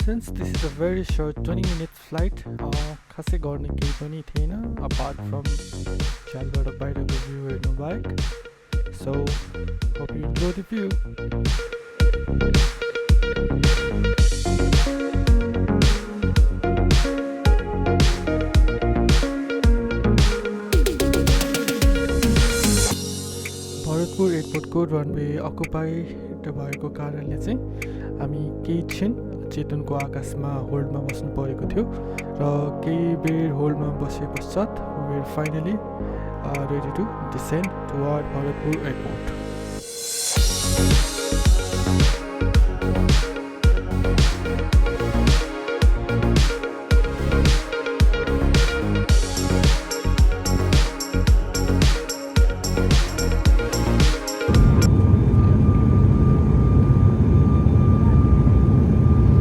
Since this is a very short 20 minutes flight, खासै गर्ने केही पनि थिएन apart from च्यालबाट बाहिरको भ्यू हेर्नु बाहेक. So hope you enjoy the view. Bharatpur एयरपोर्टको रनवे अकुपाइड भएको कारणले चाहिँ हामी केही क्षण चेतनको आकाशमा होल्डमा बस्नु परेको थियो र केही बेर होल्डमा बसे पश्चात we are finally ready to descend toward Bharatpur airport.